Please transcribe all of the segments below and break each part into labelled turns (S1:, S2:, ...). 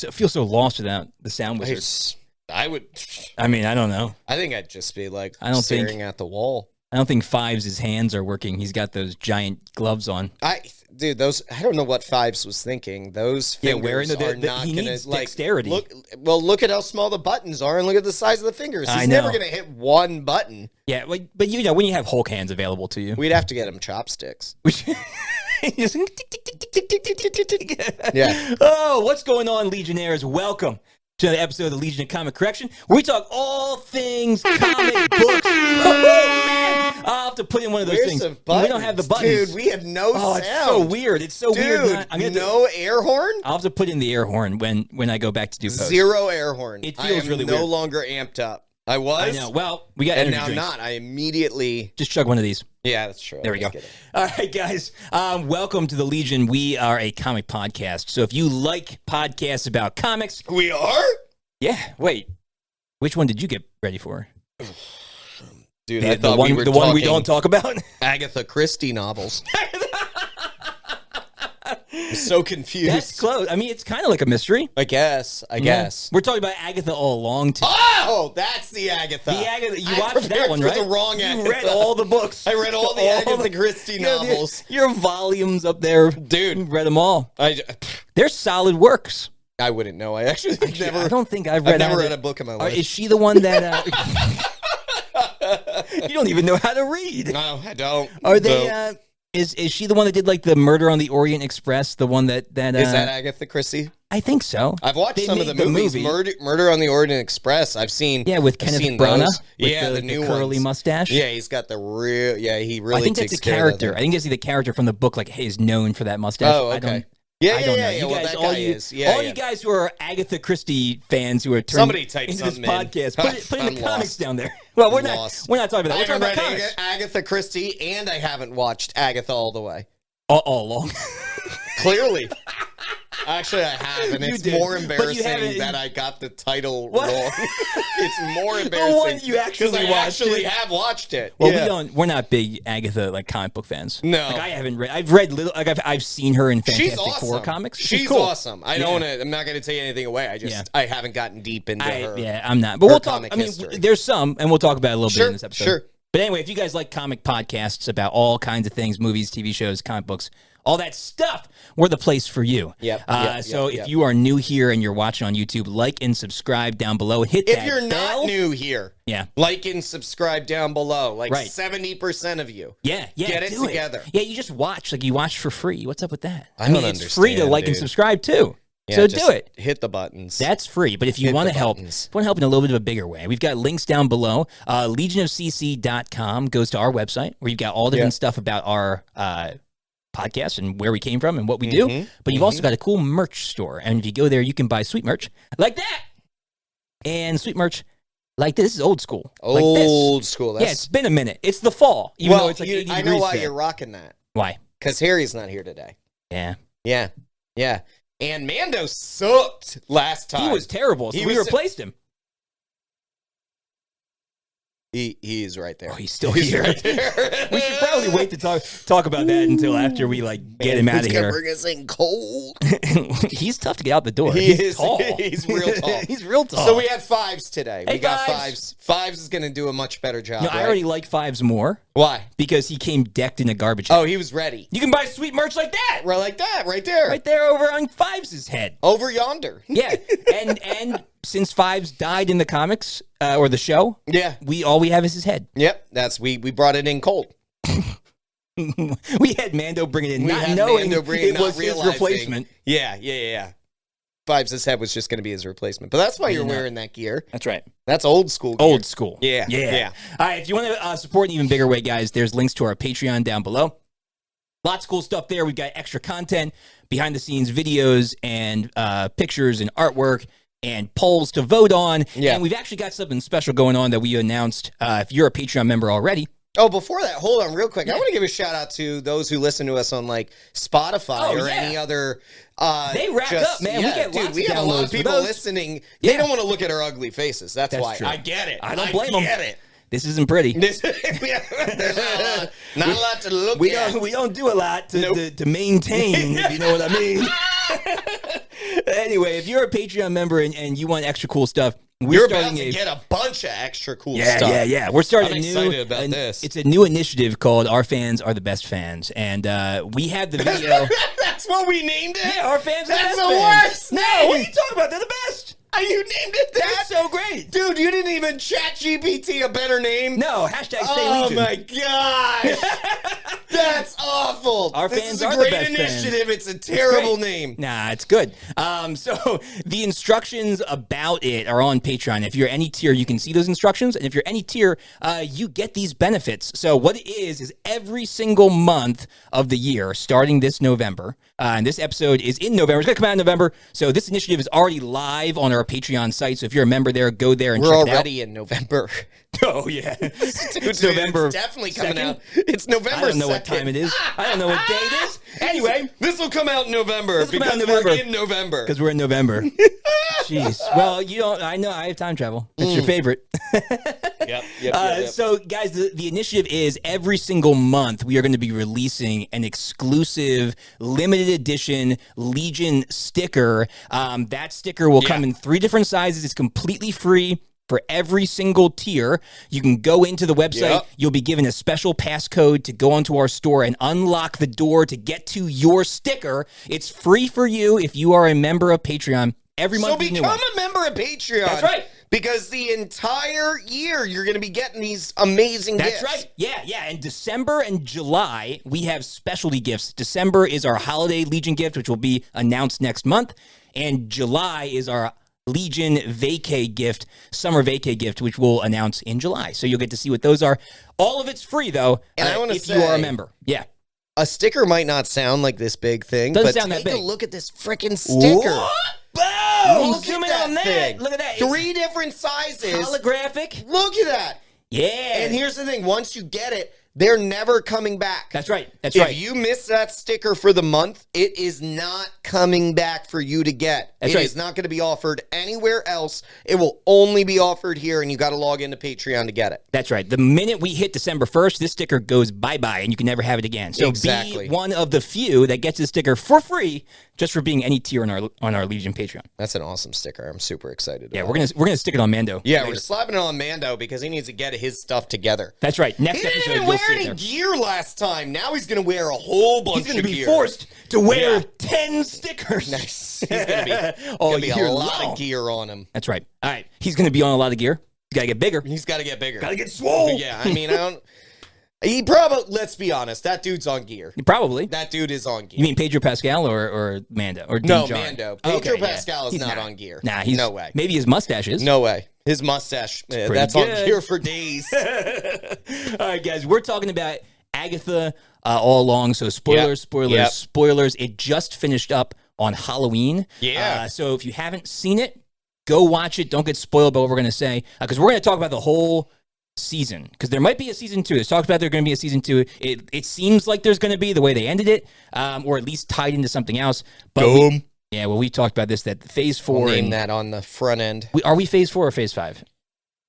S1: feel so lost without the sound wizard.
S2: I would.
S1: I mean, I don't know.
S2: I think I'd just be like
S1: staring
S2: at the wall.
S1: I don't think Fives' hands are working. He's got those giant gloves on.
S2: Dude, those. I don't know what Fives was thinking. Those fingers are not
S1: he
S2: gonna
S1: needs
S2: like
S1: dexterity.
S2: Look at how small the buttons are, and look at the size of the fingers. He's never gonna hit one button.
S1: Yeah, but you know when you have Hulk hands available to you,
S2: we'd have to get him chopsticks.
S1: Yeah. Oh, what's going on, Legionnaires? Welcome to the episode of the Legion of Comic Correction, where we talk all things comic books. Oh, man. I'll have to put in one of those things. We don't have the buttons.
S2: Dude, we have no sound.
S1: It's so weird. It's so weird.
S2: No air horn?
S1: I'll have to put in the air horn when I go back to do post.
S2: Zero air horn.
S1: It feels really weird.
S2: No longer amped up. I was.
S1: I know. Well, we got
S2: and
S1: energy
S2: now
S1: drinks.
S2: not. I immediately
S1: just chug one of these.
S2: Yeah, that's true.
S1: There we go. All right, guys. Welcome to the Legion. We are a comic podcast. So if you like podcasts about comics,
S2: we are.
S1: Yeah. Wait, which one did you get ready for?
S2: Dude, I thought
S1: the one we don't talk about.
S2: Agatha Christie novels. I'm so confused.
S1: That's close. I mean, it's kind of like a mystery.
S2: I guess.
S1: We're talking about Agatha All Along today.
S2: Oh, that's the Agatha.
S1: The Agatha. You watched that one, right?
S2: The wrong Agatha.
S1: You read all the books.
S2: I read all the Agatha Christie novels.
S1: Your volumes up there.
S2: Dude.
S1: You read them all. They're solid works.
S2: I wouldn't know. I actually never.
S1: I don't think I've never
S2: read a book in my life.
S1: Is she the one that? You don't even know how to read.
S2: No, I don't.
S1: Are they? Is she the one that did like the Murder on the Orient Express? The one that
S2: is that Agatha Christie?
S1: I think so.
S2: I've watched some of the movies. Murder on the Orient Express. I've seen.
S1: Yeah, with Kenneth Branagh.
S2: Yeah, the new
S1: curly mustache.
S2: Yeah, he's got the real. Yeah, he really.
S1: I think that's a character. I think it's the character from the book. Like, is known for that mustache.
S2: Oh, okay.
S1: I don't know. You guys, all you guys who are Agatha Christie fans who are turning into this podcast, put in the comments down there. Well, we're not talking about that. We're talking about comics.
S2: Agatha Christie, and I haven't watched Agatha all the way.
S1: All along.
S2: Clearly. Actually, I have, and it's more embarrassing that I got the title wrong. It's more embarrassing.
S1: The one you actually watched.
S2: I actually have watched it.
S1: Well, we're not big Agatha like comic book fans.
S2: No,
S1: like I haven't read. I've read little. Like I've seen her in Fantastic Four comics.
S2: She's
S1: cool.
S2: awesome. I don't want to. I'm not going to take anything away. I haven't gotten deep into her.
S1: Yeah, I'm not. But we'll talk. I mean,
S2: history.
S1: There's some, and we'll talk about it a little bit in this episode.
S2: Sure.
S1: But anyway, if you guys like comic podcasts about all kinds of things, movies, TV shows, comic books, all that stuff, we're the place for you. So if you are new here and you're watching on YouTube, like and subscribe down below. Hit that bell.
S2: If you're not new here, like and subscribe down below. Like 70% of you.
S1: Yeah.
S2: Get it together.
S1: Yeah, you just watch. Like you watch for free. What's up with that?
S2: I mean,
S1: it's free to like and subscribe too. Yeah, so do it.
S2: Hit the buttons.
S1: That's free. But if you want to help, in a little bit of a bigger way, we've got links down below. LegionofCC.com goes to our website where you've got all different stuff about our podcast and where we came from and what we do. But you've also got a cool merch store. And if you go there, you can buy sweet merch like that. And sweet merch like this. This is old school.
S2: Old school.
S1: Yeah, it's been a minute. It's the fall. Even though it's like 80
S2: I know why you're rocking that.
S1: Why?
S2: Because Harry's not here today.
S1: Yeah.
S2: And Mando sucked last time.
S1: He was terrible, so we replaced him.
S2: He is right there.
S1: Oh, he's still here. Right there. We should probably wait to talk about that until after we get him out of here.
S2: Bring us in cold.
S1: He's tough to get out the door.
S2: He's
S1: tall.
S2: He's real tall.
S1: He's real tall.
S2: So we had Fives today.
S1: Hey,
S2: we got Fives. Fives is going to do a much better job.
S1: No, I already like Fives more.
S2: Why?
S1: Because he came decked in a garbage head.
S2: Oh, he was ready.
S1: You can buy sweet merch like that.
S2: Like that, right there.
S1: Right there over on Fives' head.
S2: Over yonder.
S1: Yeah. And since Fives died in the comics or the show, all we have is his head.
S2: Yep, we brought it in cold.
S1: We had Mando bring it in, not knowing it was his replacement.
S2: Yeah. Fives' head was just going to be his replacement. But that's why you're wearing that gear.
S1: That's right.
S2: That's old school gear.
S1: Old school.
S2: Yeah.
S1: All right, if you want to support in an even bigger way, guys, there's links to our Patreon down below. Lots of cool stuff there. We've got extra content, behind-the-scenes videos, and pictures and artwork, and polls to vote on. Yeah. And we've actually got something special going on that we announced. If you're a Patreon member already.
S2: Oh, before that, hold on real quick. I want to give a shout out to those who listen to us on Spotify or any other.
S1: They rack up, man. We get lots
S2: we
S1: of
S2: have a lot of people listening. They don't want to look at our ugly faces. That's why.
S1: True.
S2: I get it.
S1: I don't blame them.
S2: It.
S1: This isn't pretty.
S2: There's not a lot to look at.
S1: We don't do a lot to maintain, if you know what I mean. Anyway, if you're a Patreon member and you want extra cool stuff,
S2: you're about to get a bunch of extra cool stuff.
S1: Yeah. We're starting
S2: I'm excited about this.
S1: It's a new initiative called Our Fans Are the Best Fans. And we have the video.
S2: That's what we named it?
S1: Yeah, Our Fans Are the Best Fans.
S2: That's the worst
S1: No,
S2: name.
S1: what are you talking about? They're the best.
S2: You named it that?
S1: That's so great.
S2: Dude, you didn't even chat GPT a better name?
S1: No, hashtag Stay Legion.
S2: Oh my gosh. That's awful.
S1: Our
S2: this
S1: fans
S2: is a
S1: are
S2: great
S1: the best
S2: initiative.
S1: fans.
S2: It's a terrible name.
S1: Nah, it's good. So the instructions about it are on Patreon. If you're any tier, you can see those instructions. And if you're any tier, you get these benefits. So what it is every single month of the year, starting this November, and this episode is in November. It's going to come out in November. So this initiative is already live on our Patreon site. So if you're a member there, go there and check it out.
S2: We're already in November.
S1: Oh, yeah.
S2: It's November. It's definitely coming
S1: 2nd?
S2: out. It's November 2nd.
S1: I don't know what time it is. I don't know what day it is. Anyway.
S2: This will come out in November because we're in November.
S1: Because we're in November. Jeez. Well, you don't. I know I have time travel. It's your favorite.
S2: Yep.
S1: So, guys, the initiative is every single month we are going to be releasing an exclusive limited edition Legion sticker. That sticker will come in 3 different sizes. It's completely free. For every single tier, you can go into the website. Yep. You'll be given a special passcode to go onto our store and unlock the door to get to your sticker. It's free for you if you are a member of Patreon. Every month,
S2: so become a member of Patreon.
S1: That's right.
S2: Because the entire year you're going to be getting these amazing gifts.
S1: That's right. Yeah. In December and July, we have specialty gifts. December is our holiday Legion gift, which will be announced next month. And July is our Legion vacay gift, summer vacay gift, which we'll announce in July. So you'll get to see what those are. All of it's free, though,
S2: and I want to say,
S1: if you are a member. Yeah.
S2: A sticker might not sound like this big thing,
S1: Doesn't
S2: but
S1: sound
S2: take
S1: that big.
S2: a look at this freaking sticker.
S1: What? Boom!
S2: Look
S1: Zoom
S2: at
S1: in on
S2: that
S1: that.
S2: thing.
S1: Look at that.
S2: 3 different sizes.
S1: Holographic.
S2: Look at that.
S1: Yeah.
S2: And here's the thing. Once you get it, they're never coming back.
S1: That's right.
S2: If you miss that sticker for the month, it is not coming back for you to get. It is not going to be offered anywhere else. It will only be offered here, and you got to log into Patreon to get it.
S1: That's right. The minute we hit December 1st, this sticker goes bye-bye, and you can never have it again. So be one of the few that gets this sticker for free just for being any tier on our Legion Patreon.
S2: That's an awesome sticker. I'm super excited.
S1: Yeah, we're gonna stick it on Mando.
S2: Yeah, we're slapping it on Mando because he needs to get his stuff together.
S1: That's right. Next episode,
S2: he didn't even wear any gear last time. Now he's going to wear a whole bunch of gear.
S1: He's going to be forced to wear 10 stickers.
S2: Nice. He's going to be a lot of gear on him.
S1: That's right. All right. He's going to be on a lot of gear. He's got to get bigger.
S2: He's got to get bigger.
S1: Got to get swole.
S2: Yeah, I mean, he probably, let's be honest, that dude's on gear.
S1: Probably.
S2: That dude is on gear.
S1: You mean Pedro Pascal or Mando? Or
S2: no, Mando. Pedro Pascal is not on gear.
S1: Nah,
S2: no way.
S1: Maybe his mustache is.
S2: No way. His mustache, that's on gear for days.
S1: All right, guys, we're talking about Agatha All Along. So spoilers. It just finished up on Halloween.
S2: Yeah.
S1: So if you haven't seen it, go watch it. Don't get spoiled by what we're going to say. Because we're going to talk about the whole season. Because there might be a season 2. There's talks about there's going to be a season 2. It seems like there's going to be the way they ended it. Or at least tied into something else. But we talked about this, that phase 4.
S2: We'll name that on the front end.
S1: Are we phase 4 or phase 5?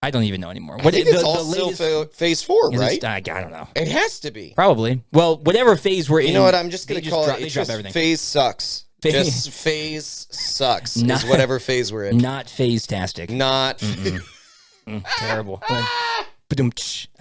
S1: I don't even know anymore.
S2: I think it's all still phase 4, right?
S1: I don't know.
S2: It has to be.
S1: Probably. Well, whatever phase we're in.
S2: You know what? I'm just going to call it.
S1: Just everything.
S2: Phase sucks. Just phase sucks is whatever phase we're in.
S1: Not phase-tastic.
S2: Not.
S1: Terrible. I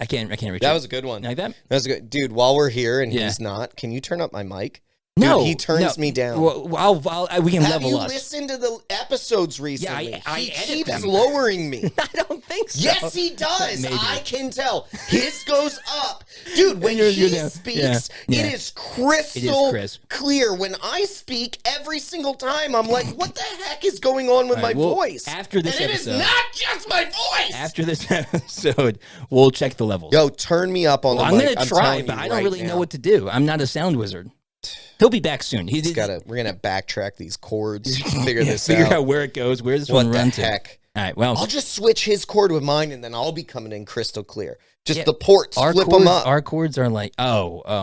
S1: can't reach
S2: That was a good one.
S1: Like that?
S2: That was good. Dude, while we're here and he's not, can you turn up my mic?
S1: No,
S2: dude, he turns me down.
S1: Well, we can level us.
S2: Have you listened to the episodes recently?
S1: Yeah,
S2: he keeps lowering me.
S1: I don't think so.
S2: Yes, he does. Maybe. I can tell. His goes up. Dude, when he speaks, it is crystal clear. When I speak, every single time, I'm like, what the heck is going on with my voice?
S1: After this episode.
S2: It is not just my voice.
S1: After this episode, we'll check the levels.
S2: Yo, turn me up on the mic.
S1: I'm going to try, but I don't really know what to do. I'm not a sound wizard. He'll be back soon.
S2: We're gonna backtrack these chords, figure
S1: out where it goes, where this one runs to.
S2: Heck?
S1: All right, well,
S2: I'll just switch his chord with mine, and then I'll be coming in crystal clear. Just the ports, flip them up.
S1: Our chords are like,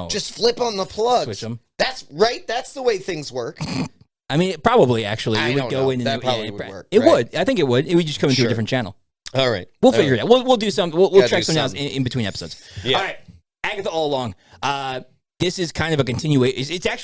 S2: just flip on the plugs.
S1: Switch them.
S2: That's right. That's the way things work.
S1: I mean, probably actually,
S2: it
S1: would go in.
S2: That probably would work.
S1: It would. I think it would. It would just come into a different channel.
S2: All right,
S1: we'll figure it out. We'll do some. We'll check something else in between episodes.
S2: Yeah.
S1: All right, Agatha All Along. This is kind of a continuation.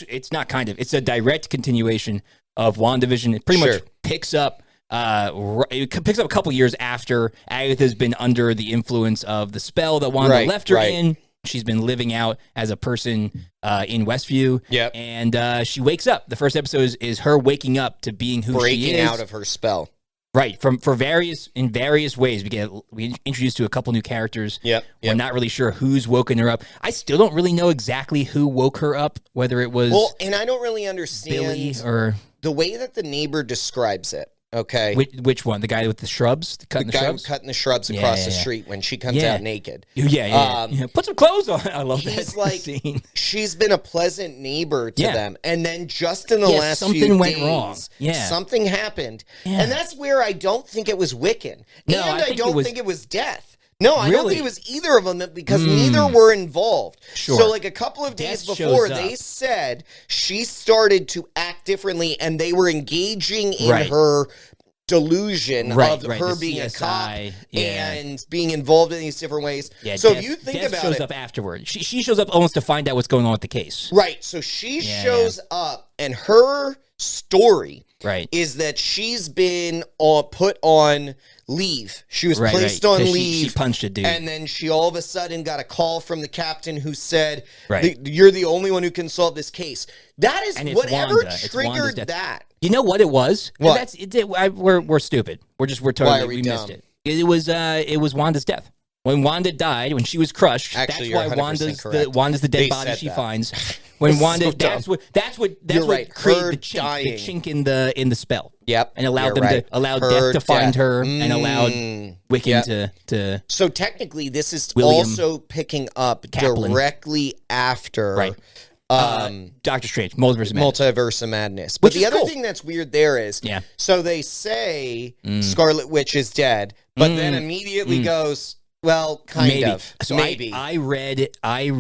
S1: It's not kind of. It's a direct continuation of WandaVision. It pretty much picks up. It picks up a couple years after Agatha's been under the influence of the spell that Wanda left her in. She's been living out as a person in Westview. Yep. And she wakes up. The first episode is her waking up to being who she is.
S2: Breaking out of her spell.
S1: Right. In various ways. We introduced to a couple new characters. Yep. We're not really sure who's woken her up. I still don't really know exactly who woke her up, whether it was
S2: and I don't really understand
S1: Billy or
S2: the way that the neighbor describes it. Okay.
S1: Which one? The guy with the shrubs?
S2: The guy cutting the shrubs across the street when she comes out naked.
S1: Yeah. Put some clothes on. I love that scene.
S2: She's been a pleasant neighbor to them. And then just in the last
S1: something
S2: few
S1: went
S2: days,
S1: wrong.
S2: Something happened. Yeah. And that's where I don't think it was Wiccan.
S1: No,
S2: and I don't think it was death. No, I don't think it was either of them because neither were involved.
S1: Sure.
S2: So like a couple of days before, they said she started to act differently and they were engaging in her delusion of her being a cop and being involved in these different ways. Yeah, so if you think about it,
S1: shows up afterward. She shows up almost to find out what's going on with the case.
S2: Right. So she shows up and her story is that she's been put on leave. She was placed on leave.
S1: She punched a dude.
S2: And then she all of a sudden got a call from the captain who said, you're the only one who can solve this case. That is whatever triggered that.
S1: You know what it was?
S2: What?
S1: We're stupid. We're totally, we missed it. It was Wanda's death. When Wanda died, when she was crushed,
S2: actually,
S1: that's why Wanda's the dead body she finds. When Wanda, that's what created the chink in the spell.
S2: Yep,
S1: and allowed death to find her, and allowed Wiccan to.
S2: So technically, this is also picking up directly after.
S1: Doctor Strange, Multiverse of Madness.
S2: But the other thing that's weird there is, so they say Scarlet Witch is dead, but then immediately goes, well, kind of.
S1: So
S2: maybe.
S1: I read an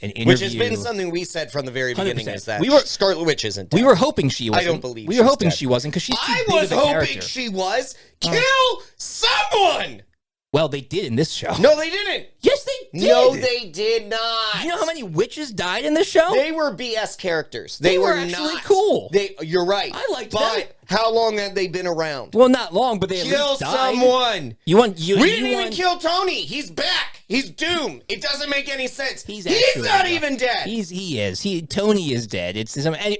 S1: interview.
S2: Which has been something we said from the very beginning, 100%. Is that Scarlet Witch isn't dead.
S1: We were hoping she wasn't.
S2: I don't believe
S1: we were hoping she wasn't because she's too big of a character. I was hoping
S2: she was. Kill someone!
S1: Well, they did in this show.
S2: No, they didn't.
S1: Yes, they did.
S2: No, they did not.
S1: You know how many witches died in this show?
S2: They were BS characers.
S1: They were actually cool.
S2: You're right.
S1: I liked them.
S2: But how long have they been around?
S1: Well, not long, but they at least died.
S2: Someone.
S1: We
S2: didn't even kill Tony. He's back. He's doomed. It doesn't make any sense. He's not even dead.
S1: He is. Tony is dead.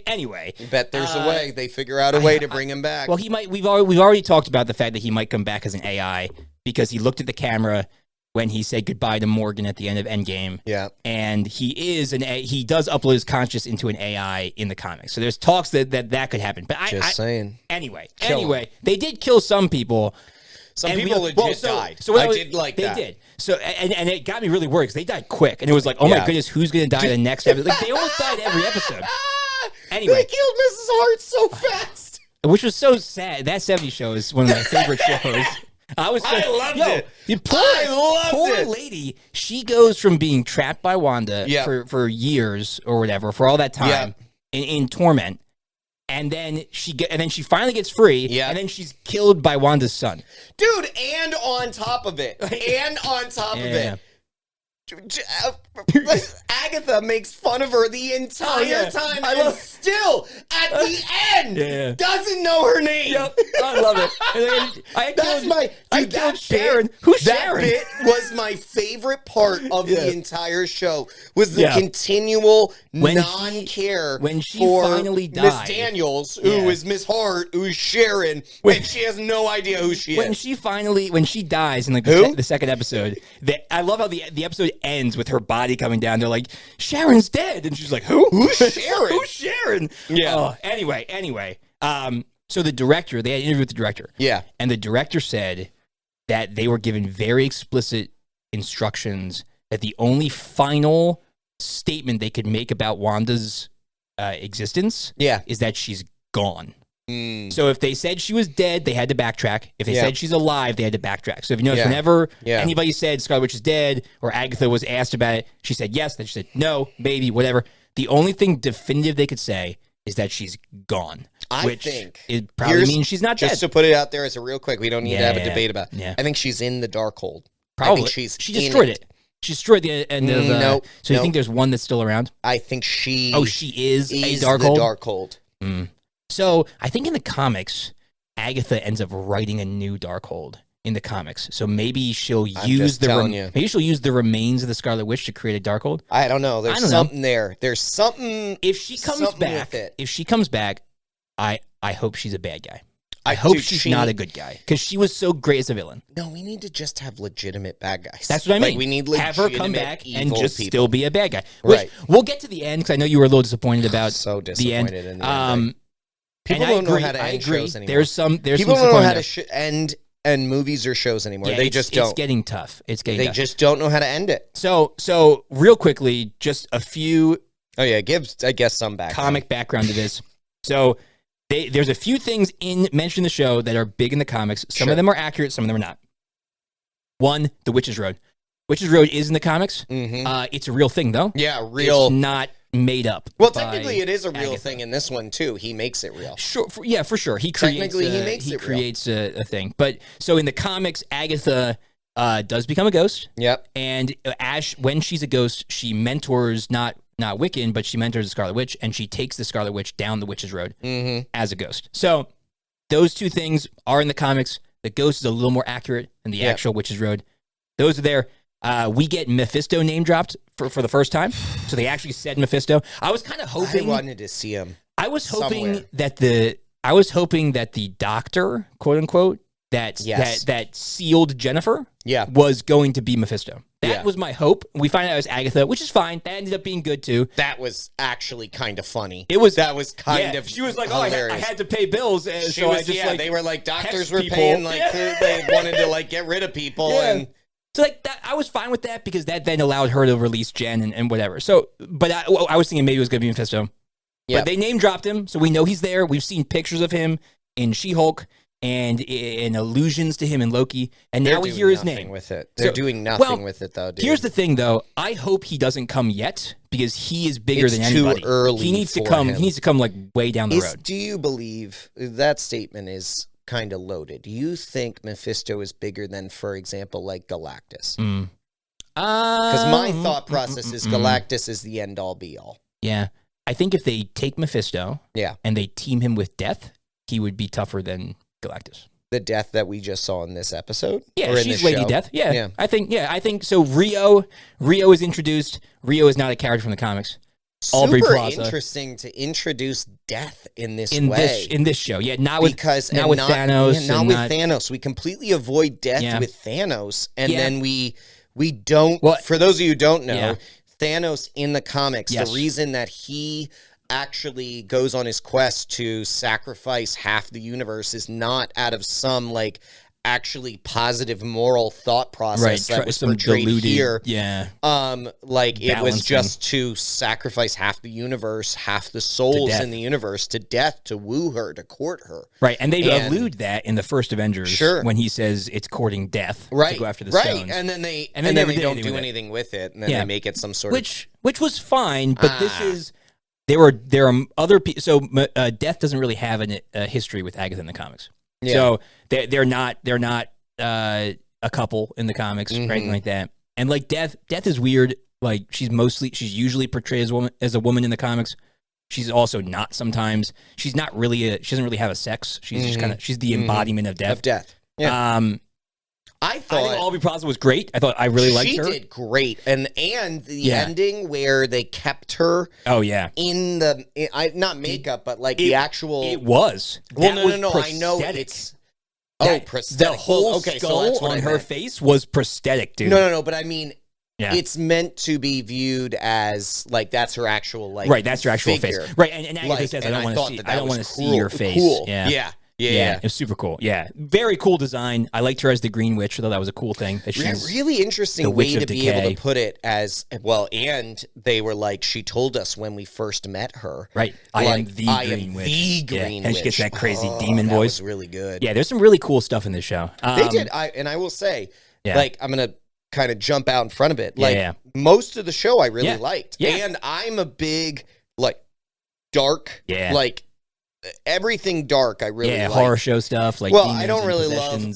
S1: Anyway.
S2: I bet there's a way. They figure out a way to bring him back.
S1: Well, he might. We've already talked about the fact that he might come back as an AI because he looked at the camera when he said goodbye to Morgan at the end of Endgame.
S2: Yeah.
S1: And he does upload his conscious into an AI in the comics. So there's talks that could happen. But
S2: saying.
S1: Anyway, they did kill some people.
S2: Some people legit died. So I did like that.
S1: They did. So and it got me really worried because they died quick. And it was like, oh my goodness, who's going to die the next episode? Like, they almost died every episode. Anyway.
S2: They killed Mrs. Hart so fast.
S1: Which was so sad. That 70s show is one of my favorite shows. I
S2: loved it.
S1: Poor lady. She goes from being trapped by Wanda for years or whatever, for all that time in torment, and then she finally gets free, and then she's killed by Wanda's son.
S2: Dude, and on top of it, Agatha makes fun of her the entire time, and still at the end doesn't know her name.
S1: Yep. I love it. I killed Sharon. Who's Sharon?
S2: That bit was my favorite part of the entire show. Was the continual non-care
S1: when she
S2: for
S1: finally died.
S2: Miss Daniels, who is Miss Hart, who is Sharon, and she has no idea who she is.
S1: When she dies in like the second episode, I love how the episode ends with her body coming down. They're like, Sharon's dead, and she's like, who?
S2: Who's Sharon?
S1: Who's Sharon?
S2: Yeah.
S1: Anyway. So the director, they had an interview with the director.
S2: Yeah.
S1: And the director said that they were given very explicit instructions that the only final statement they could make about Wanda's existence is that she's gone. So if they said she was dead, they had to backtrack. If they said she's alive, they had to backtrack. So if you notice, whenever anybody said Scarlet Witch is dead or Agatha was asked about it, she said yes, then she said no, maybe, whatever. The only thing definitive they could say is that she's gone.
S2: I think
S1: it probably means she's not dead.
S2: Just to put it out there as a real quick, we don't need to have a debate about it. I think she's in the Darkhold.
S1: Probably. She destroyed it. She destroyed the end of
S2: Nope.
S1: So you think there's one that's still around?
S2: I think she
S1: is a
S2: the
S1: Darkhold?
S2: Darkhold.
S1: So I think in the comics, Agatha ends up writing a new Darkhold in the comics. So maybe she'll use the remains of the Scarlet Witch to create a Darkhold.
S2: I don't know. There's something there. There's something.
S1: If she comes back, I hope she's a bad guy. I hope she's not a good guy because she was so great as a villain.
S2: No, we need to just have legitimate bad guys.
S1: That's what I mean.
S2: Like, we need legitimate
S1: have her come back and just
S2: people.
S1: Still be a bad guy. Which we'll get to the end because I know you were a little disappointed about
S2: the end. In the end. People don't know how to end shows anymore.
S1: People
S2: don't know how to end movies or shows anymore.
S1: Yeah,
S2: they just don't.
S1: It's getting tough.
S2: They just don't know how to end it.
S1: So real quickly, just a few.
S2: Oh yeah, I guess some
S1: comic background to this. So. There's a few things mentioned in the show that are big in the comics. Some of them are accurate, some of them are not. One, the Witch's Road. Witch's Road is in the comics. Mm-hmm. It's a real thing, though.
S2: Yeah, real.
S1: It's not made up.
S2: Well, technically, it is a real thing in this one, too. He makes it real.
S1: Sure, for sure. He creates a thing. But so in the comics, Agatha does become a ghost.
S2: Yep.
S1: And when she's a ghost, she mentors not Wiccan, but she mentors the Scarlet Witch, and she takes the Scarlet Witch down the Witch's Road as a ghost. So those two things are in the comics. The ghost is a little more accurate than the actual Witch's Road. Those are there. We get Mephisto name dropped for the first time. So they actually said Mephisto. I was kind of hoping.
S2: I wanted to see him.
S1: I was hoping that the doctor, quote unquote, that sealed Jennifer was going to be Mephisto. That was my hope. We find out it was Agatha, which is fine. That ended up being good too.
S2: That was actually kind of funny.
S1: That was kind
S2: of.
S1: She was like,
S2: hilarious.
S1: "Oh, I had to pay bills," and
S2: they were like, doctors were paying, they wanted to get rid of people, and
S1: so that I was fine with that because that then allowed her to release Jen and whatever. So, but I was thinking maybe it was going to be Mephisto. Yeah. But they name dropped him, so we know he's there. We've seen pictures of him in She-Hulk. And in allusions to him in Loki, and now we hear his name.
S2: They're doing nothing with it, though, dude.
S1: Here's the thing, though. I hope he doesn't come yet because he is bigger than anybody.
S2: Too early.
S1: He needs to come. He needs to come way down the road.
S2: Do you believe that statement is kind of loaded? Do you think Mephisto is bigger than, for example, like Galactus? Because my thought process is Galactus is the end all be all.
S1: Yeah, I think if they take Mephisto, and they team him with Death, he would be tougher than Galactus.
S2: The Death that we just saw in this episode?
S1: Yeah, or she's Lady Death. Yeah. I think so. Rio is introduced. Rio is not a character from the comics.
S2: Super interesting to introduce Death in this way.
S1: In this show. Yeah, not with Thanos.
S2: Not with Thanos. We completely avoid Death with Thanos, and then we don't. Well, for those of you who don't know, Thanos in the comics, the reason that he actually goes on his quest to sacrifice half the universe is not out of some actually positive moral thought process that was portrayed here.
S1: Yeah.
S2: It was just to sacrifice half the universe, half the souls in the universe to Death, to woo her, to court her.
S1: Right. And they allude that in the first Avengers when he says it's courting Death to go after the stones.
S2: And then they don't do anything with it, and then they make it some sort
S1: of which was fine, but this is there are other people. So Death doesn't really have a history with Agatha in the comics. Yeah. So they're not a couple in the comics or anything like that. And Death is weird. She's usually portrayed as a woman in the comics. She's also not sometimes. She's not really she doesn't really have a sex. She's just she's the embodiment of Death.
S2: Yeah. I think
S1: Aubrey Plaza was great. I really liked her.
S2: She did great, and the ending where they kept her.
S1: Oh yeah.
S2: In the not makeup, but the actual.
S1: It was.
S2: Well, no. I know it's. Prosthetic.
S1: The whole skull on her face was prosthetic, dude.
S2: No. But I mean, it's meant to be viewed as that's her actual
S1: right. That's her actual
S2: figure.
S1: face. Right, and Agatha says, "I don't want to see your face."
S2: Cool.
S1: Yeah, it was super cool. Yeah, very cool design. I liked her as the Green Witch. I thought that was a cool thing.
S2: Really interesting way to be able to put it as well. And they were she told us when we first met her,
S1: right? I am the Green Witch. And she gets that crazy demon voice.
S2: That was really good.
S1: Yeah, there's some really cool stuff in this show.
S2: They did. I will say, I'm gonna kind of jump out in front of it. Most of the show I really liked. Yeah. And I'm a big dark everything dark. I really like.
S1: horror show stuff. Like,
S2: well, I don't really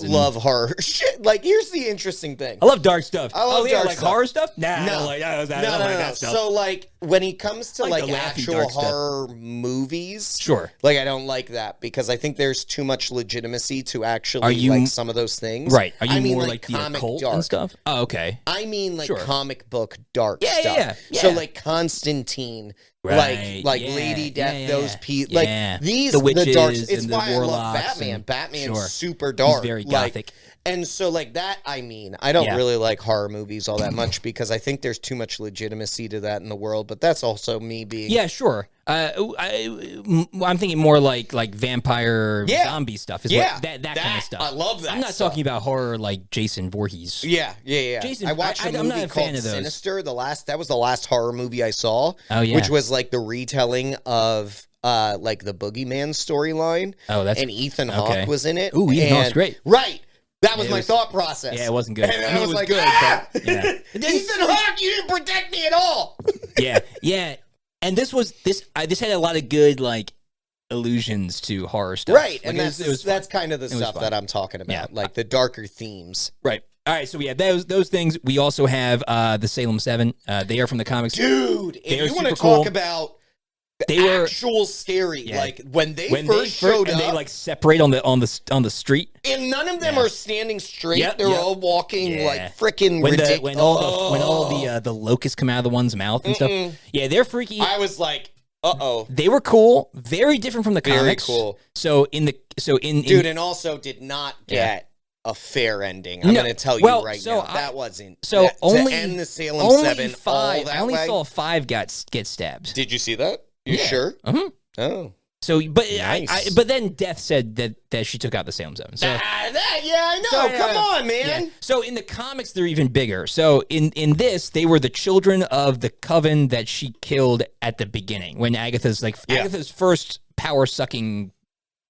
S2: love horror shit. Like, here's the interesting thing.
S1: I love dark stuff.
S2: I love dark stuff.
S1: Horror stuff. Nah,
S2: no,
S1: I don't like that stuff.
S2: So, like, when it comes to like actual horror movies,
S1: sure.
S2: Like, I don't like that because I think there's too much legitimacy to actually like some of those things.
S1: Right? Are you more like the occult and stuff? Oh, okay.
S2: I mean, like comic book dark stuff. Yeah. So, like Constantine.
S1: Right.
S2: Like Lady Death, those people, like these
S1: the witches,
S2: the dark. It's
S1: and
S2: why
S1: the
S2: I love Batman. Batman's super dark,
S1: he's very gothic,
S2: and so like that. I mean, I don't really like horror movies all that much because I think there's too much legitimacy to that in the world. But that's also me being
S1: sure. I'm thinking more like vampire zombie stuff. Is that kind of stuff.
S2: I love that.
S1: I'm not talking about horror like Jason Voorhees.
S2: Yeah. I watched a movie called Sinister. That was the last horror movie I saw.
S1: Oh yeah,
S2: which was like the retelling of like the Boogeyman storyline.
S1: Oh,
S2: and Ethan Hawke was in it.
S1: Ooh, Ethan Hawke's great.
S2: Right. That was my thought process.
S1: Yeah, it wasn't good.
S2: And I was like,
S1: good,
S2: Ethan Hawke, you didn't protect me at all.
S1: yeah. And this had a lot of good like allusions to horror stuff.
S2: Right. Like, and that's kind of the stuff that I'm talking about, like the darker themes.
S1: Right. All right, so those things. We also have the Salem 7. They are from the comics.
S2: Dude, if you want to talk about actual scary, like when they first showed up,
S1: they like separate on the street,
S2: and none of them are standing straight. They're all walking like freaking ridiculous.
S1: When all the locusts come out of the one's mouth and stuff. Yeah, they're freaky.
S2: I was like, uh-oh.
S1: They were cool. Very different from the comics.
S2: Very cool.
S1: Dude,
S2: and also did not get a fair ending. I'm going to tell you now. That wasn't.
S1: So
S2: to end the Salem 7
S1: 5. I only saw 5 get stabbed.
S2: Did you see that? You sure?
S1: Mm-hmm.
S2: Oh.
S1: So, but nice. But then Death said that she took out the Salem 7. So,
S2: I know. So, come on, man.
S1: Yeah. So in the comics, they're even bigger. So in this, they were the children of the coven that she killed at the beginning when Agatha's first power sucking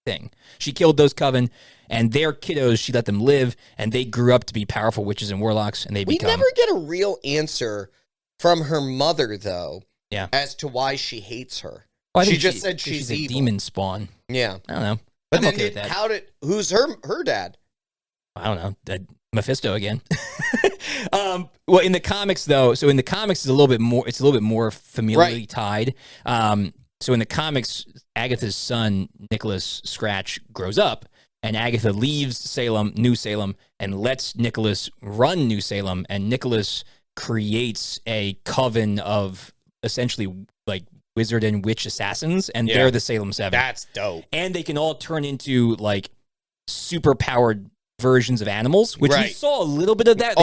S1: thing. She killed those coven, and their kiddos. She let them live, and they grew up to be powerful witches and warlocks. And we
S2: never get a real answer from her mother, though.
S1: Yeah.
S2: As to why she hates her.
S1: Well,
S2: she just said she's
S1: a demon spawn.
S2: Yeah.
S1: I don't know.
S2: But then who's her dad?
S1: I don't know. Mephisto again. Well, in the comics though, it's a little bit more familially tied. So in the comics, Agatha's son, Nicholas Scratch, grows up, and Agatha leaves Salem, New Salem, and lets Nicholas run New Salem, and Nicholas creates a coven of essentially like wizard and witch assassins, and they're the Salem 7.
S2: That's dope.
S1: And they can all turn into like super powered versions of animals, which we saw a little bit of that.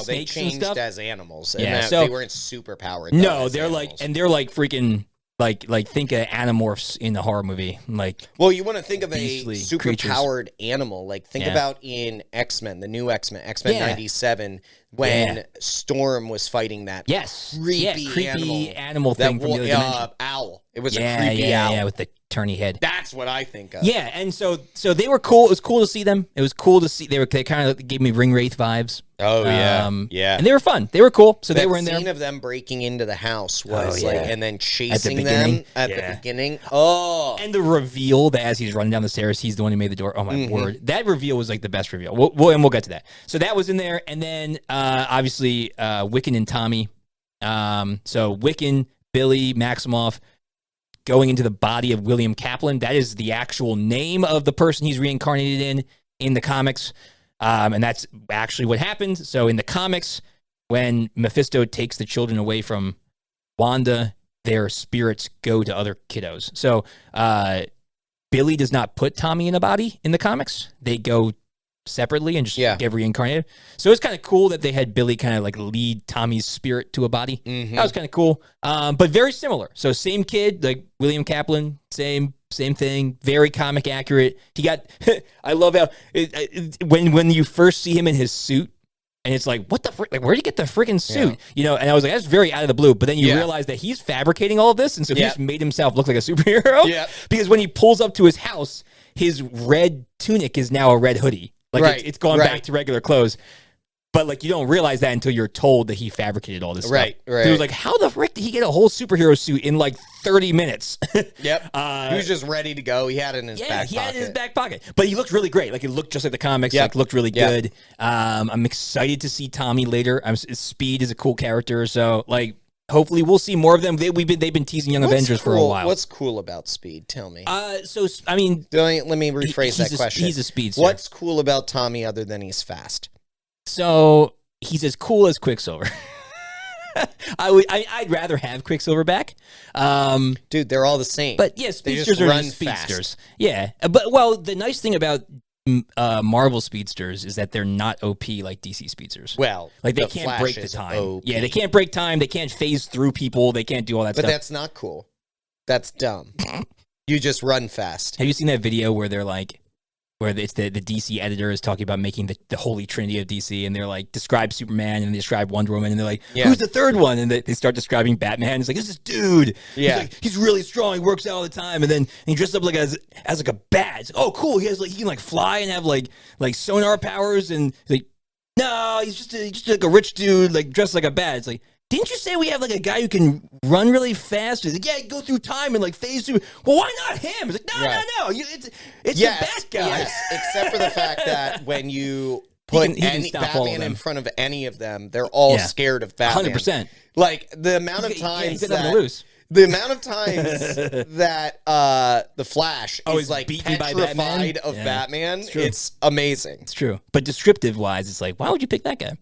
S2: They changed as animals.
S1: Yeah,
S2: so they weren't super powered.
S1: No, they're animals. They're like freaking like think of Animorphs in the horror movie. Like,
S2: well, you want to think of a super powered animal. Like think about in X-Men, the new X-Men 97. When Storm was fighting that creepy animal
S1: thing from the other
S2: owl. It was a creepy owl.
S1: Yeah, with the turny head.
S2: That's what I think of.
S1: Yeah, and so they were cool. It was cool to see them. It was cool to see. They kind of gave me Ring Wraith vibes.
S2: Oh yeah,
S1: and they were fun. They were cool. So they were in there.
S2: The scene of them breaking into the house was and then chasing them at the beginning. Oh,
S1: and the reveal that as he's running down the stairs, he's the one who made the door. Oh my word, that reveal was like the best reveal. We'll get to that. So that was in there, and then obviously Wiccan and Tommy. So Wiccan, Billy Maximoff, going into the body of William Kaplan. That is the actual name of the person he's reincarnated in the comics. And that's actually what happened. So in the comics, when Mephisto takes the children away from Wanda, their spirits go to other kiddos. So Billy does not put Tommy in a body in the comics. They go separately and just get reincarnated. So it's kind of cool that they had Billy kind of like lead Tommy's spirit to a body. That was kind of cool. But very similar. So same kid, like William Kaplan, same thing, very comic accurate. He got, I love how, when you first see him in his suit, and it's like, what the frick, like, where'd he get the freaking suit? Yeah. You know, and I was like, that's very out of the blue. But then you realize that he's fabricating all of this, and so he just made himself look like a superhero. Yeah. Because when he pulls up to his house, his red tunic is now a red hoodie. Like, it's gone back to regular clothes. But like you don't realize that until you're told that he fabricated all this stuff.
S2: Right.
S1: It was like, how the frick did he get a whole superhero suit in like 30 minutes?
S2: Yep. He was just ready to go. He had it in his back pocket.
S1: Yeah, he had it in his back pocket. But he looked really great. Like it looked just like the comics. Like looked really good. I'm excited to see Tommy later. Speed is a cool character. So like hopefully we'll see more of them. They've been teasing Young Avengers for a while.
S2: What's cool about Speed? Tell me.
S1: So I mean,
S2: let me rephrase that question.
S1: He's a speedster.
S2: What's cool about Tommy other than he's fast?
S1: So he's as cool as Quicksilver. I'd rather have Quicksilver back.
S2: Dude, they're all the same.
S1: But yeah, speedsters are just speedsters. Fast. Yeah, but well, the nice thing about Marvel speedsters is that they're not OP like DC speedsters.
S2: Well,
S1: like they can't break the time. OP. Yeah, they can't break time. They can't phase through people. They can't do all that stuff.
S2: But that's not cool. That's dumb. You just run fast.
S1: Have you seen that video where they're like, where it's the DC editor is talking about making the holy trinity of DC, and they're like, describe Superman, and they describe Wonder Woman, and they're like, who's the third one? And they start describing Batman. It's like, this dude. Yeah. He's really strong. He works out all the time. And then he dresses up like as like a bat. It's like, oh, cool. He can like fly and have like sonar powers. And like, no, he's just like a rich dude, like dressed like a bat. It's like, didn't you say we have like a guy who can run really fast? He's like, yeah, go through time and like phase through. Well, why not him? It's like, no. It's the bat guy.
S2: Yes, except for the fact that when you put Batman in front of any of them, they're all scared of Batman.
S1: 100%.
S2: Like the amount of times the amount of times that the Flash is like petrified of Batman, it's amazing.
S1: It's true. But descriptive wise, it's like, why would you pick that guy?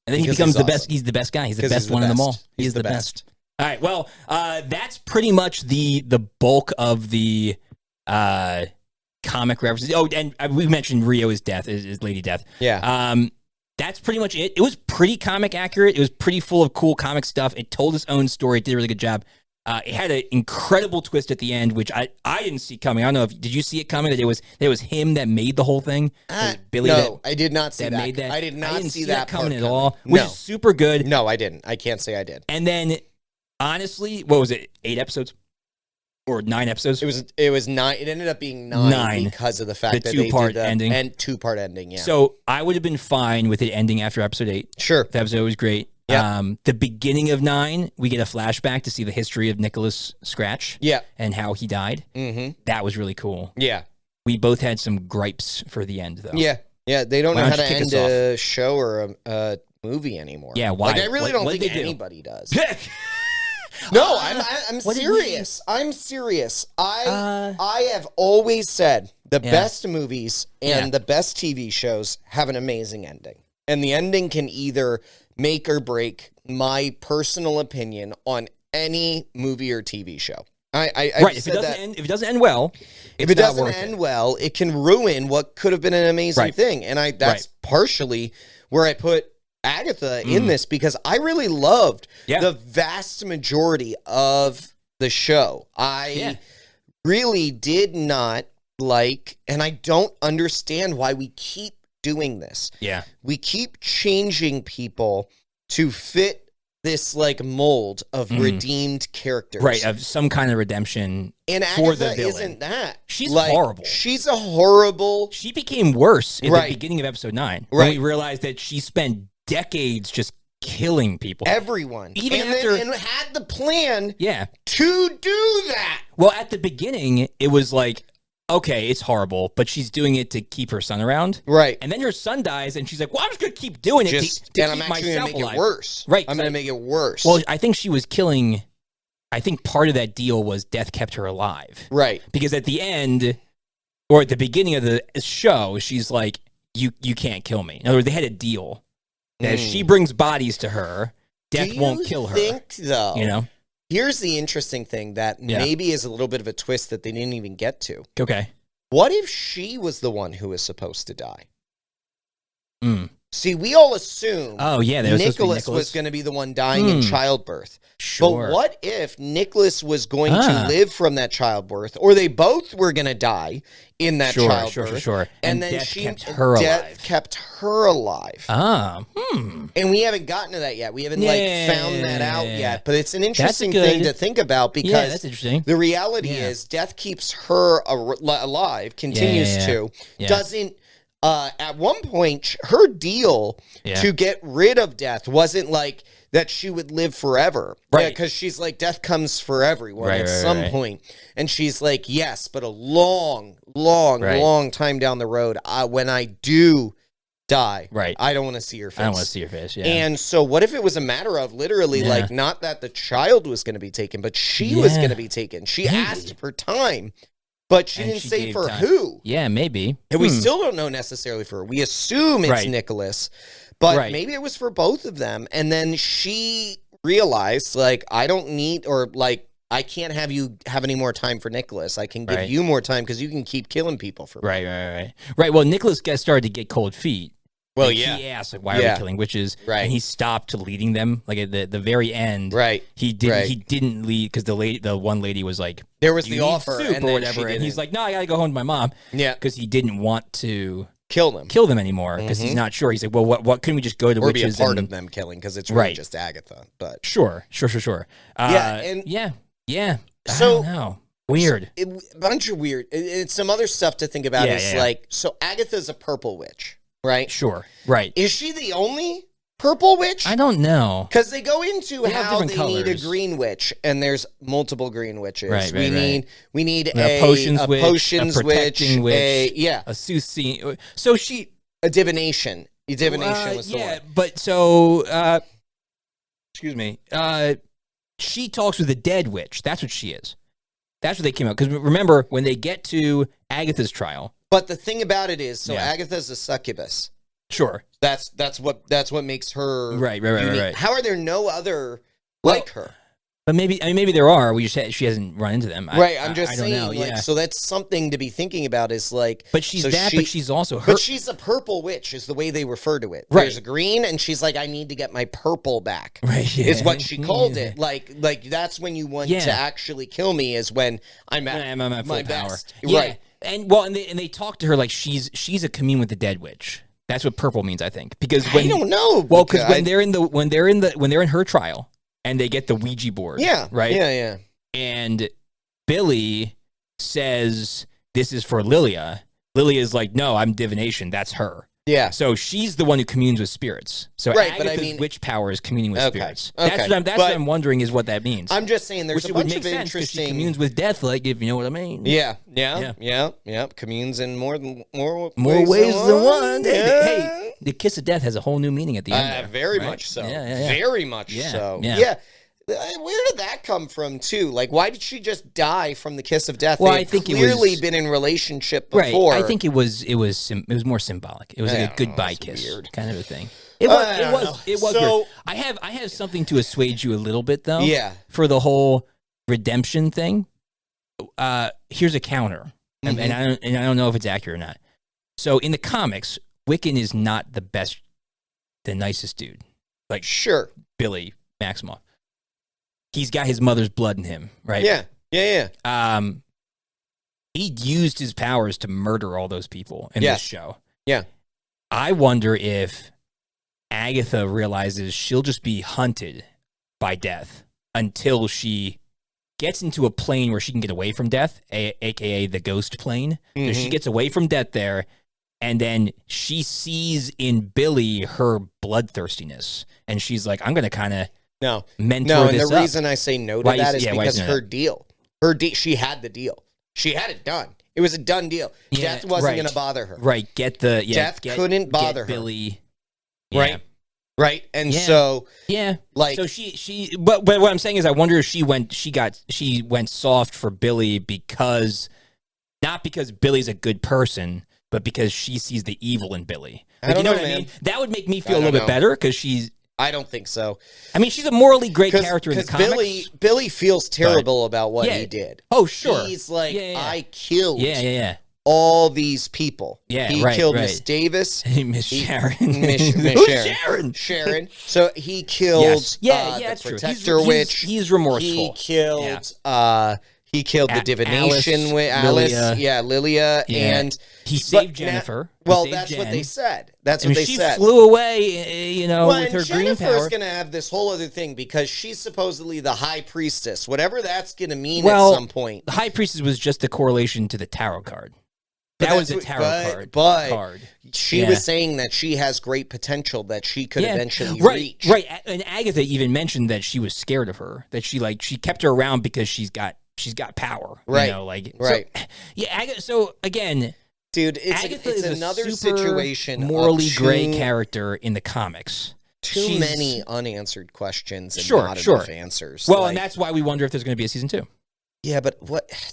S1: And then he becomes the best. He's the best guy. He's the best one of them all. He's the best. All right. Well, that's pretty much the bulk of the comic references. Oh, and we mentioned Rio is Death, is Lady Death.
S2: Yeah.
S1: That's pretty much it. It was pretty comic accurate. It was pretty full of cool comic stuff. It told its own story. It did a really good job. It had an incredible twist at the end, which I didn't see coming. I don't know did you see it coming? That it was him that made the whole thing.
S2: Billy. No, I did not see that. Made that. I did not see that
S1: coming at all. Which is super good.
S2: No, I didn't. I can't say I did.
S1: And then, honestly, what was it? 8 episodes or 9 episodes?
S2: It was 9. It ended up being 9 because of the fact that they did the ending and 2-part ending. Yeah.
S1: So I would have been fine with it ending after episode 8.
S2: Sure,
S1: the episode was great. Yeah. The beginning of 9, we get a flashback to see the history of Nicholas Scratch.
S2: Yeah.
S1: And how he died.
S2: Mm-hmm.
S1: That was really cool.
S2: Yeah.
S1: We both had some gripes for the end, though.
S2: Yeah. Yeah. They don't know how to end a show or a movie anymore.
S1: Yeah. Why?
S2: Like, I really don't think anybody does. No, I'm serious. I'm serious. I have always said the best movies and the best TV shows have an amazing ending. And the ending can either make or break my personal opinion on any movie or TV show.
S1: If it doesn't end well,
S2: it can ruin what could have been an amazing thing. And that's partially where I put Agatha in this, because I really loved the vast majority of the show. I really did not like, and I don't understand why we keep doing this.
S1: Yeah.
S2: We keep changing people to fit this like mold of redeemed characters.
S1: Right, of some kind of redemption
S2: and
S1: for
S2: Agatha
S1: the villain.
S2: Isn't that.
S1: She's like, horrible.
S2: She's a horrible...
S1: She became worse in the beginning of episode 9. When we realized that she spent decades just killing people.
S2: Everyone. And had the plan to do that.
S1: Well, at the beginning, it was like, okay, it's horrible, but she's doing it to keep her son around.
S2: Right.
S1: And then her son dies, and she's like, well, I'm just going to keep doing it to
S2: I'm
S1: keep
S2: actually
S1: myself
S2: going to make
S1: alive.
S2: it worse.
S1: Right.
S2: I'm going to make it worse.
S1: Well, I think she was killing... I think part of that deal was death kept her alive.
S2: Right.
S1: Because at the end, or at the beginning of the show, she's like, you can't kill me. In other words, they had a deal that if she brings bodies to her, death won't kill her.
S2: Do you think, though...
S1: You know?
S2: Here's the interesting thing that maybe is a little bit of a twist that they didn't even get to.
S1: Okay.
S2: What if she was the one who was supposed to die? See, we all assume Nicholas was going to be the one dying in childbirth.
S1: Sure.
S2: But what if Nicholas was going to live from that childbirth, or they both were going to die in that childbirth?
S1: Sure.
S2: And then
S1: death kept her alive.
S2: Kept her alive. And we haven't gotten to that yet. We haven't found that out yet. But it's an interesting thing to think about, because
S1: that's interesting.
S2: The reality is death keeps her alive, continues to, doesn't at one point, her deal to get rid of death wasn't like that she would live forever. Right. Because she's like, death comes for everyone at some point. And she's like, yes, but a long time down the road, when I do die, I don't want to see her face.
S1: I don't want to see her face,
S2: And so what if it was a matter of literally like not that the child was going to be taken, but she was going to be taken. She asked for time. But she didn't say for who.
S1: Yeah, maybe.
S2: And we still don't know necessarily for her. We assume it's Nicholas, but maybe it was for both of them. And then she realized, like, I don't need, or like, I can't have you have any more time for Nicholas. I can give you more time because you can keep killing people for me.
S1: Right. Well, Nicholas started to get cold feet.
S2: Well,
S1: he asked, like, why are we killing witches? And he stopped leading them. Like at the very end, he didn't lead because the one lady was like,
S2: there was the offer
S1: and or whatever, and he's like, no, I gotta go home to my mom. Yeah, because he didn't want to kill them anymore because he's not sure. He's like, well, what can we just go to
S2: or
S1: witches
S2: be a part of them killing because it's really just Agatha. But
S1: sure. So I don't know. Weird.
S2: A bunch of weird. It's some other stuff to think about. Like, so Agatha's a purple witch. Right?
S1: Sure. Right.
S2: Is she the only purple witch?
S1: I don't know.
S2: Because they go into how they need a green witch, and there's multiple green witches. We need a potions witch, a protecting witch,
S1: a soothsaying. So
S2: a divination. Divination was the one.
S1: But so excuse me. She talks with a dead witch. That's what she is. That's what they came out. Because remember, when they get to Agatha's trial.
S2: But the thing about it is, Agatha's a succubus.
S1: Sure.
S2: That's what makes her
S1: right.
S2: How are there no other like her?
S1: But maybe there are. She hasn't run into them.
S2: I'm just saying. Know, like, so that's something to be thinking about. Is like,
S1: but she's but she's also her.
S2: But she's a purple witch, is the way they refer to it. There's a green, and she's like, I need to get my purple back. Is what she called it. Like that's when you want to actually kill me. Is when I'm at my best.
S1: Right. And they talk to her like she's a commune with the dead witch. That's what purple means, I think. Because I
S2: don't know.
S1: Well, because when they're in her trial and they get the Ouija board.
S2: Yeah.
S1: Right?
S2: Yeah.
S1: And Billy says this is for Lilia. Lilia's like, no, I'm divination. That's her. Yeah. So she's the one who communes with spirits. So Agatha's witch power is communing with spirits. That's what I'm wondering is what that means.
S2: I'm just saying there's a bunch of interesting...
S1: She communes with death, like, if you know what I mean.
S2: Yeah. Communes in more
S1: ways than one. Hey, the kiss of death has a whole new meaning at the end.
S2: Very much so. Very much so. Yeah. Where did that come from, too? Like, why did she just die from the kiss of death? Well, I think clearly been in relationship before.
S1: Right. I think it was more symbolic. It was like a goodbye kiss kind of a thing. It was weird. I have something to assuage you a little bit, though. Yeah. For the whole redemption thing. Here's a counter, and I don't know if it's accurate or not. So in the comics, Wiccan is not the nicest dude. Like Billy Maximoff. He's got his mother's blood in him, right?
S2: Yeah.
S1: He used his powers to murder all those people in this show.
S2: Yeah.
S1: I wonder if Agatha realizes she'll just be hunted by death until she gets into a plane where she can get away from death, a.k.a. the ghost plane. So she gets away from death there, and then she sees in Billy her bloodthirstiness. And she's like, I'm going to kind of... mentor
S2: and the reason I say no to that is because her deal. She had the deal. She had it done. It was a done deal. Death wasn't going to bother her.
S1: Right.
S2: Death couldn't bother her.
S1: Billy.
S2: Yeah. Right. And so
S1: like so she but what I'm saying is I wonder if she went soft for Billy because not because Billy's a good person, but because she sees the evil in Billy. Like, you know what I mean? That would make me feel a little bit better because
S2: I don't think so.
S1: I mean, she's a morally great character in the comics.
S2: Billy feels terrible about what he did.
S1: Oh, sure.
S2: He's like, I killed all these people.
S1: Yeah,
S2: he killed Miss Davis.
S1: Miss Sharon.
S2: Miss Sharon. Sharon. So he killed the Protector Witch.
S1: He's remorseful.
S2: He killed... He killed the divination with Alice, Lilia, and
S1: he saved Jennifer.
S2: That's what they said. That's what they said.
S1: She flew away, with her green power.
S2: Jennifer's going to have this whole other thing because she's supposedly the high priestess, whatever that's going to mean at some point.
S1: The high priestess was just a correlation to the tarot card. That was a tarot card.
S2: She was saying that she has great potential that she could eventually reach.
S1: Right. And Agatha even mentioned that she was scared of her, that she kept her around because she's got power.
S2: Right.
S1: You know, right. So, Agatha, so again,
S2: dude, it's another situation.
S1: Morally gray character in the comics.
S2: Too many unanswered questions and not enough answers.
S1: Well, and that's why we wonder if there's going to be a season 2.
S2: Yeah, but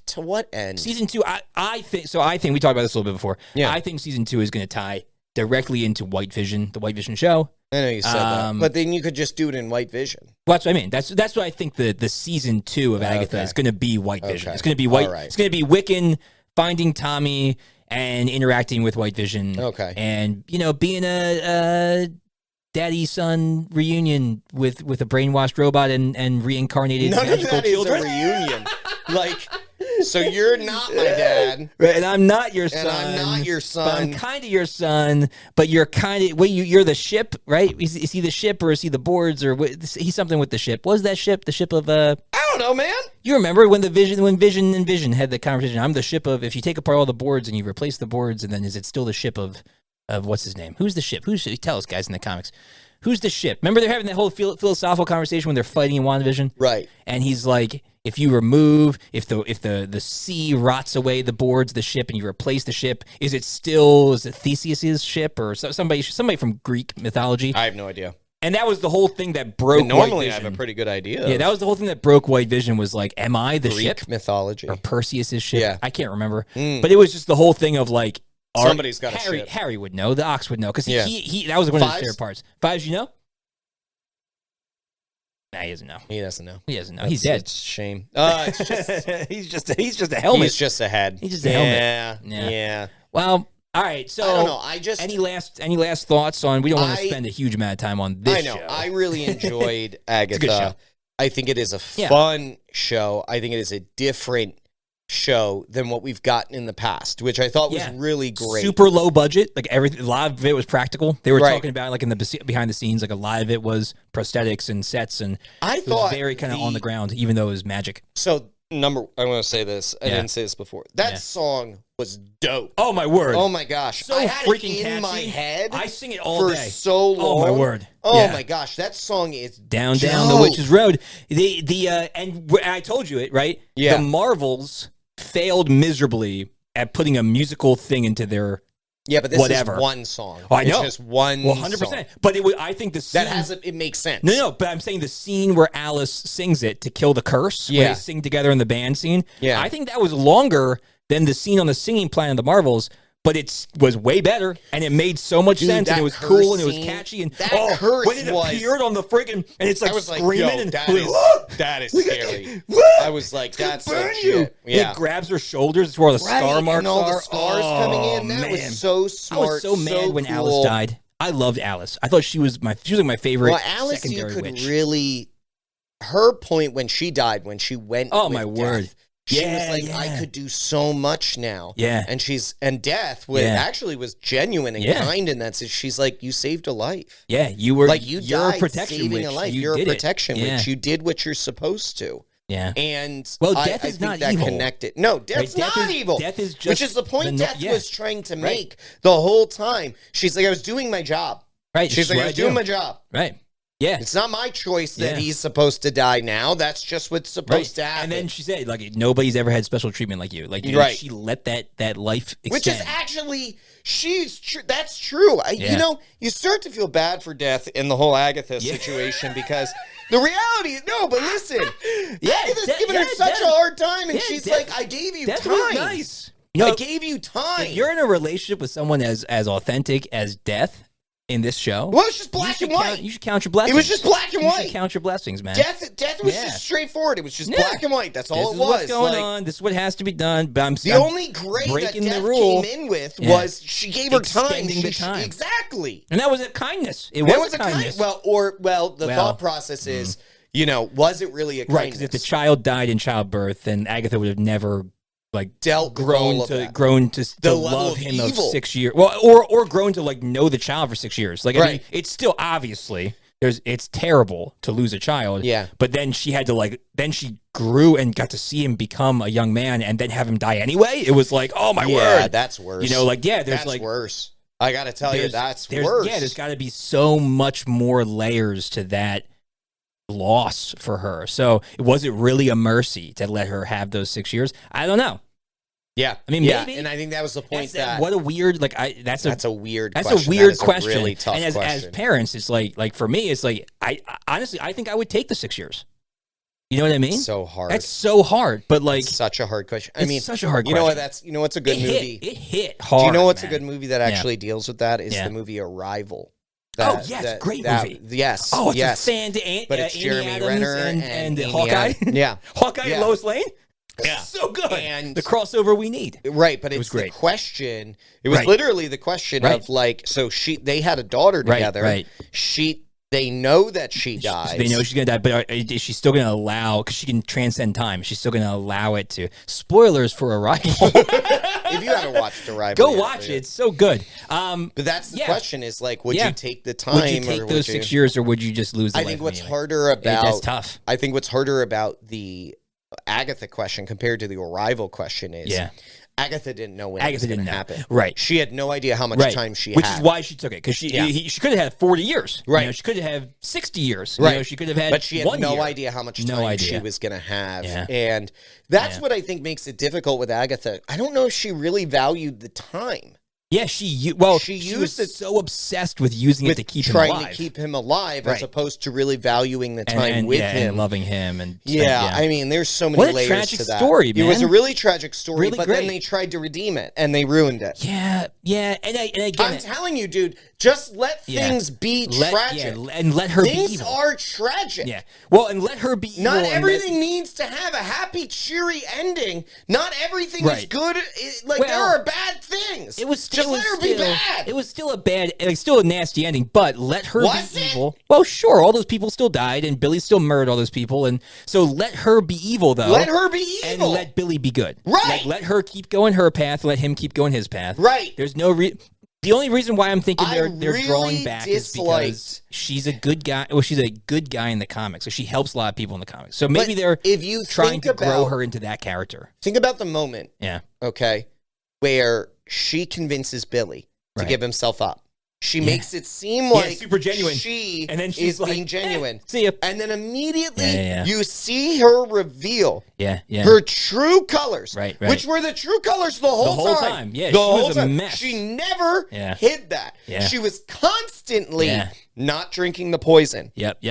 S2: to what end?
S1: Season 2, I think we talked about this a little bit before. Yeah. I think season 2 is going to tie directly into White Vision, the White Vision show.
S2: I know you said that, but then you could just do it in White Vision.
S1: Well, that's what I mean. That's what I think the season 2 of Agatha is going to be White Vision. It's going to be It's going to be Wiccan finding Tommy and interacting with White Vision.
S2: Okay,
S1: and being a daddy-son reunion with a brainwashed robot and reincarnated magical children.
S2: None of that is a reunion. So you're not my dad.
S1: Right, and I'm not your son.
S2: And I'm not your son.
S1: But I'm kind of your son, but you're kind of... You're the ship, right? Is he the ship or is he the boards? Or he's something with the ship. What was that ship? The ship of...
S2: I don't know, man.
S1: You remember when Vision and Vision had the conversation? I'm the ship of... If you take apart all the boards and you replace the boards, and then is it still the ship of what's his name? Who's the ship? Tell us, guys, in the comics. Who's the ship? Remember they're having that whole philosophical conversation when they're fighting in WandaVision?
S2: Right.
S1: And he's like, if the sea rots away the boards of the ship and you replace the ship, is it Theseus's ship or somebody from Greek mythology?
S2: I have no idea.
S1: And that was the whole thing that broke
S2: normally
S1: White Vision.
S2: I have a pretty good idea.
S1: Yeah, that was the whole thing that broke White Vision was like, am I the
S2: Greek
S1: ship?
S2: mythology.
S1: Or Perseus's ship?
S2: Yeah.
S1: I can't remember. But it was just the whole thing of like,
S2: somebody's got a ship.
S1: Harry would know. The Ox would know. Because he that was one of his favorite parts. Fives, you know? Nah, he doesn't know.
S2: He doesn't know.
S1: He's dead.
S2: It's a shame. It's just
S1: he's just a helmet.
S2: He's just a head.
S1: He's just a helmet. Yeah. Well, all right. So
S2: I don't know.
S1: Any last thoughts on? We don't want to spend a huge amount of time on this.
S2: I know.
S1: Show.
S2: I really enjoyed Agatha.
S1: It's a good show.
S2: I think it is a fun show. I think it is a different show than what we've gotten in the past, which I thought was really great.
S1: Super low budget, like everything. A lot of it was practical. They were talking about like in the behind the scenes, like a lot of it was prosthetics and sets, and
S2: I thought
S1: very kind of on the ground, even though it was magic.
S2: So I want to say this. I didn't say this before. That song was dope.
S1: Oh my word!
S2: Oh my gosh!
S1: So
S2: I had
S1: freaking
S2: it in
S1: catchy.
S2: my head.
S1: I sing it all
S2: for
S1: day.
S2: So long.
S1: Oh my word!
S2: Oh my gosh! That song is
S1: down the witch's road. And I told you it right.
S2: Yeah.
S1: The Marvels failed miserably at putting a musical thing into their
S2: but this
S1: whatever.
S2: Is one song.
S1: Oh, I know.
S2: It's just one
S1: 100%. But I think the scene...
S2: it makes sense.
S1: No, but I'm saying the scene where Alice sings it to kill the curse, where they sing together in the band scene, I think that was longer than the scene on the singing planet of the Marvels, but it was way better, and it made so much sense, and it was cool, and it was catchy, and when it appeared on the freaking, and it's like screaming, and
S2: that is scary. I was like, that's
S1: burn
S2: you.
S1: Yeah. It grabs her shoulders, it's where all the scar marks
S2: and all
S1: are.
S2: The scars coming in. That was so smart.
S1: I was so mad when Alice died. I loved Alice. I thought she was my favorite.
S2: Well, Alice,
S1: secondary
S2: you could
S1: witch.
S2: Really, her point when she died, when she went.
S1: Oh my word.
S2: She was like, I could do so much now.
S1: Yeah.
S2: And Death actually was genuine and kind in that. So she's like, you saved a life.
S1: Yeah, you were
S2: like you're
S1: a
S2: protection
S1: saving
S2: witch.
S1: a life.
S2: You're a protection witch. You did what you're supposed to.
S1: Yeah.
S2: And
S1: Death is not
S2: that
S1: evil.
S2: Connected. No, Death's not evil.
S1: Death is just
S2: which is the point Death was trying to make the whole time. She's like, I was doing my job.
S1: Right.
S2: She's like, I was doing my job.
S1: Right. Yeah.
S2: It's not my choice that he's supposed to die now. That's just what's supposed to happen.
S1: And then she said, like, nobody's ever had special treatment like you. Like, she let that life extend.
S2: Which is actually, that's true. You know, you start to feel bad for Death in the whole Agatha situation because the reality is, but listen. Agatha's giving her such a hard time, and she's like, I gave you time.
S1: Was nice.
S2: I gave you time.
S1: If you're in a relationship with someone as authentic as Death, in this show,
S2: well, it's just black and white.
S1: You should count your blessings.
S2: It was just black and white.
S1: You should count your blessings, man.
S2: Death was just straightforward. It was just black and white. That's all it was.
S1: What's going on? This is what has to be done. But
S2: the only grade that Death came in with was she gave her time. Exactly.
S1: And that was a kindness. It was a kindness.
S2: The thought process is, was it really a kindness?
S1: Right, because if the child died in childbirth, then Agatha would have never grown to love him of 6 years. Well, or grown to know the child for 6 years. Like, I mean, it's still obviously it's terrible to lose a child.
S2: Yeah.
S1: But then she had to then she grew and got to see him become a young man and then have him die anyway. It was like, oh my word.
S2: Yeah, that's worse.
S1: There's
S2: that's worse. I got to tell you, that's worse.
S1: Yeah, there's got to be so much more layers to that loss for her. So was it really a mercy to let her have those 6 years? I don't know.
S2: Yeah,
S1: I mean, maybe,
S2: and I think that was the point.
S1: What a weird that's a
S2: weird
S1: that's
S2: question.
S1: A weird
S2: that is
S1: question.
S2: A really tough
S1: and
S2: question.
S1: As parents, it's like for me, it's like I honestly I think I would take the 6 years. You know what I mean?
S2: So hard.
S1: That's so hard, but
S2: it's such a hard question. I mean,
S1: such a hard
S2: question. You know what's a good movie?
S1: It hit hard.
S2: Do you know what's a good movie that actually deals with that? Is the movie Arrival.
S1: Great movie.
S2: Yes.
S1: Oh, it's
S2: yes.
S1: But
S2: it's Jeremy
S1: Adams
S2: Renner
S1: and Hawkeye.
S2: Yeah.
S1: Hawkeye and Lois Lane. Yeah. So good. And the crossover we need.
S2: Right, but it's the question. It was literally the question of they had a daughter together.
S1: Right.
S2: They know that she dies.
S1: They know she's going to die, but is she still going to allow, because she can transcend time, she's still going to allow it to. Spoilers for Arrival.
S2: If you haven't watched Arrival,
S1: go watch it. It's so good.
S2: But that's the question is, would you take the time?
S1: Would you take those 6 years, or would you just lose the life?
S2: I think what's harder about...
S1: That's tough.
S2: I think what's harder about the Agatha question compared to the Arrival question is... Yeah. Agatha didn't know when it was going to happen.
S1: Right.
S2: She had no idea how much time she had.
S1: Which is why she took it. Because she could have had 40 years.
S2: Right.
S1: She could have had 60 years.
S2: Right.
S1: She could have had
S2: But she had no
S1: year.
S2: idea how much time she was going to have.
S1: Yeah.
S2: And that's what I think makes it difficult with Agatha. I don't know if she really valued the time.
S1: Yeah, she was it so obsessed with using it to keep him alive.
S2: Trying to keep him alive as opposed to really valuing the time with him.
S1: And loving him. And
S2: I mean, there's so many layers to that.
S1: What a tragic story, man.
S2: It was a really tragic story,
S1: really
S2: but then they tried to redeem it, and they ruined it.
S1: Yeah. And again...
S2: I'm telling you, dude, just let things be tragic.
S1: And let her be evil.
S2: Things are tragic.
S1: Yeah. Well, and let her be evil.
S2: Not everything needs to have a happy, cheery ending. Not everything is good. There are bad things. Just let her be bad.
S1: It was still still a nasty ending, but let her be evil. Well, sure, all those people still died, and Billy still murdered all those people, and so let her be evil, though.
S2: Let her be evil.
S1: And let Billy be good.
S2: Right.
S1: Let her keep going her path, let him keep going his path.
S2: Right.
S1: There's no the only reason why I'm thinking they're really drawing back is because she's a good guy. Well, she's a good guy in the comics, so she helps a lot of people in the comics. So maybe they're trying to grow her into that character.
S2: Think about the moment,
S1: okay,
S2: where she convinces Billy to give himself up. She makes it seem like
S1: super genuine.
S2: And then she's being genuine.
S1: See ya.
S2: And then immediately you see her reveal her true colors, which were the true colors the whole time.
S1: Yeah,
S2: the
S1: she
S2: whole
S1: was
S2: time.
S1: a mess.
S2: She never hid that.
S1: Yeah.
S2: She was constantly not drinking the poison.
S1: Yep.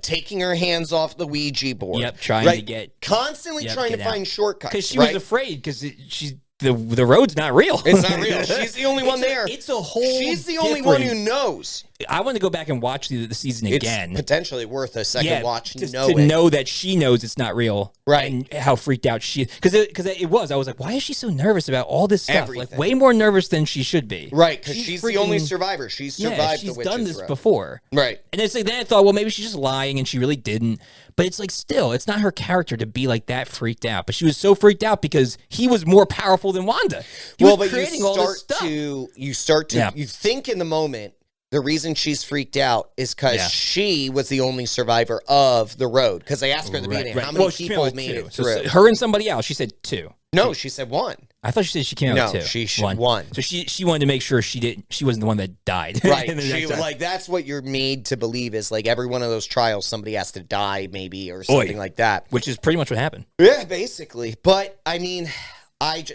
S2: Taking her hands off the Ouija board.
S1: Yep, trying to get...
S2: Constantly trying to find shortcuts.
S1: Because she was afraid, because she's... The road's not real.
S2: It's not real. She's the only one there.
S1: It's a whole...
S2: She's the only one who knows.
S1: I want to go back and watch the season again.
S2: It's potentially worth a second watch.
S1: Just to know that she knows it's not real.
S2: Right.
S1: And how freaked out she is. Because I was like, why is she so nervous about all this stuff? Everything. Like, way more nervous than she should be.
S2: Right, because she's the only survivor. She's survived the witch's
S1: done this
S2: road.
S1: Before.
S2: Right.
S1: And it's like, then I thought, well, maybe she's just lying and she really didn't. But it's like, still, it's not her character to be like that freaked out. But she was so freaked out because he was more powerful than Wanda. He was creating all this stuff.
S2: You think in the moment, the reason she's freaked out is because she was the only survivor of the road. Because they asked her at the beginning, how many people made it through?
S1: So her and somebody else, she said 2.
S2: No, she said 1.
S1: I thought she said she came out with 2.
S2: She won.
S1: So she wanted to make sure she wasn't the one that died.
S2: Right. She was like, that's what you're made to believe is like every one of those trials, somebody has to die maybe or something like that.
S1: Which is pretty much what happened.
S2: Yeah, basically. But I mean,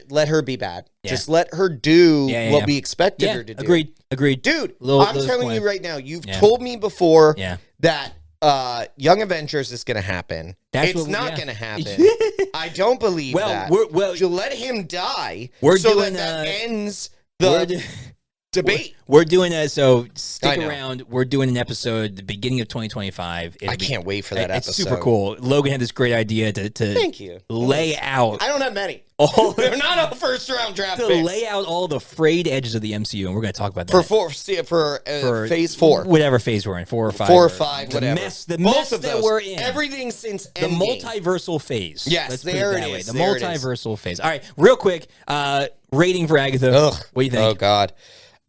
S2: let her be bad. Yeah. Just let her do what we expected her to do.
S1: Agreed.
S2: Dude, I'm telling you right now, you've told me before that Young Avengers is going to happen. It's not going to happen. I don't believe that. You let him die that ends the debate.
S1: We're doing stick around. We're doing an episode the beginning of 2025.
S2: I can't wait for that episode.
S1: It's super cool. Logan had this great idea to
S2: Thank you.
S1: Lay out.
S2: I don't have many. They're not all first round draft picks.
S1: To lay out all the frayed edges of the MCU, and we're going to talk about that.
S2: For phase 4.
S1: Whatever phase we're in, 4 or 5.
S2: 4 or 5, whatever.
S1: The mess that we're in.
S2: Everything since
S1: the multiversal phase.
S2: Yes, there it is.
S1: The multiversal phase. All right, real quick, rating for Agatha.
S2: Ugh.
S1: What do you think?
S2: Oh, God.